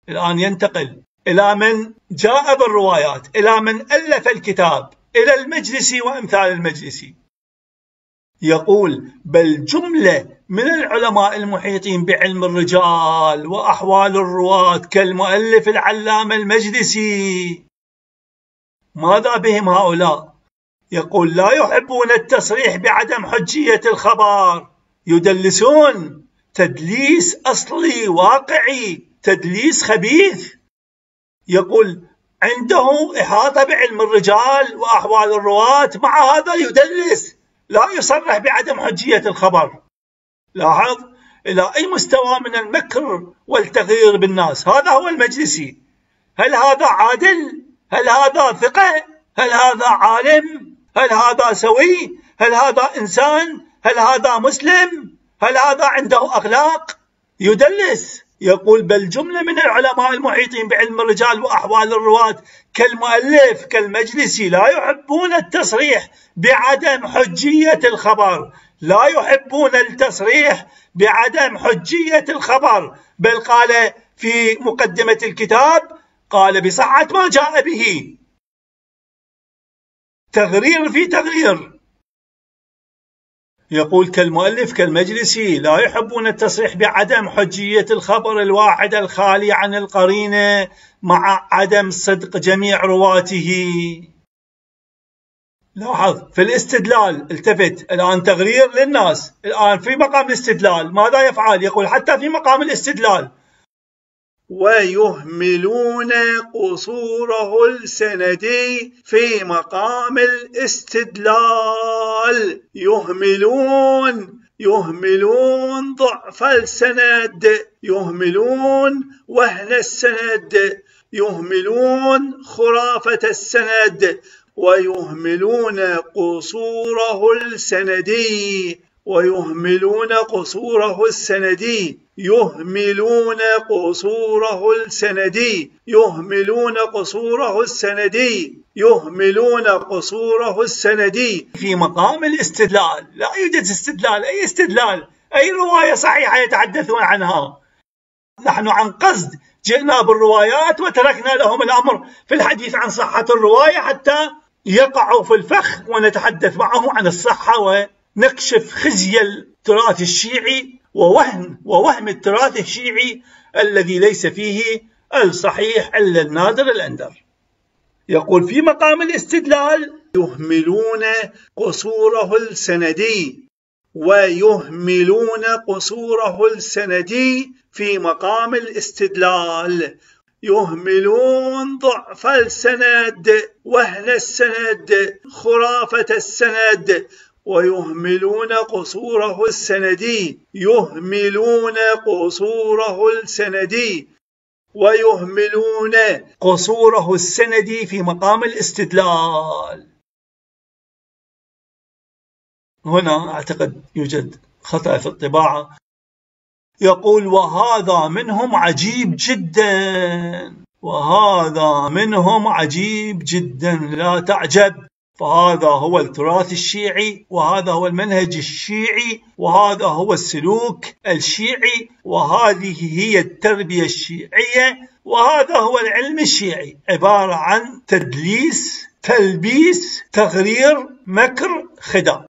الآن ينتقل إلى من جاء بالروايات، إلى من ألف الكتاب، إلى المجلسي وأمثال المجلسي. يقول: بل جملة من العلماء المحيطين بعلم الرجال وأحوال الرواة كالمؤلف العلامة المجلسي. ماذا بهم هؤلاء؟ يقول: لا يحبون التصريح بعدم حجية الخبر، يدلسون تدليس أصلي واقعي، تدليس خبيث. يقول: عنده إحاطة بعلم الرجال وأحوال الرواة، مع هذا يدلس، لا يصرح بعدم حجية الخبر. لاحظ إلى أي مستوى من المكر والتغيير بالناس. هذا هو المجلسي. هل هذا عادل؟ هل هذا ثقة؟ هل هذا عالم؟ هل هذا سوي؟ هل هذا إنسان؟ هل هذا مسلم؟ هل هذا عنده أخلاق؟ يدلس. يقول: بل جملة من العلماء المحيطين بعلم الرجال وأحوال الرواة كالمؤلف كالمجلسي لا يحبون التصريح بعدم حجية الخبر، لا يحبون التصريح بعدم حجية الخبر، بل قال في مقدمة الكتاب، قال بصحة ما جاء به. تغرير في تغرير. يقول: كالمؤلف كالمجلسي لا يحبون التصريح بعدم حجية الخبر الواحد الخالي عن القرينة مع عدم صدق جميع رواته. لاحظ في الاستدلال، التفت الآن تغرير للناس. الآن في مقام الاستدلال ماذا يفعل؟ يقول حتى في مقام الاستدلال: ويهملون قصوره السندي في مقام الاستدلال. يهملون ضعف السند، يهملون وهن السند، يهملون خرافة السند، ويهملون قصوره السندي، ويهملون قصوره السندي، يهملون قصوره السندي، يهملون قصوره السندي، يهملون قصوره السندي. في مقام الاستدلال. لا يوجد استدلال. أي استدلال؟ أي رواية صحيحة يتحدثون عنها؟ نحن عن قصد جئنا بالروايات وتركنا لهم الأمر في الحديث عن صحة الرواية حتى يقعوا في الفخ، ونتحدث معهم عن الصحة ونكشف خزي التراث الشيعي ووهم التراث الشيعي الذي ليس فيه الصحيح إلا النادر الأندر. يقول في مقام الاستدلال: يهملون قصوره السندي، ويهملون قصوره السندي في مقام الاستدلال. يهملون ضعف السند، وهن السند، خرافة السند، ويهملون قصوره السندي، يهملون قصوره السندي، ويهملون قصوره السندي في مقام الاستدلال. هنا أعتقد يوجد خطأ في الطباعة. يقول: وهذا منهم عجيب جدا، وهذا منهم عجيب جدا، لا تعجب، فهذا هو التراث الشيعي، وهذا هو المنهج الشيعي، وهذا هو السلوك الشيعي، وهذه هي التربية الشيعية، وهذا هو العلم الشيعي، عبارة عن تدليس، تلبيس، تغرير، مكر، خداع.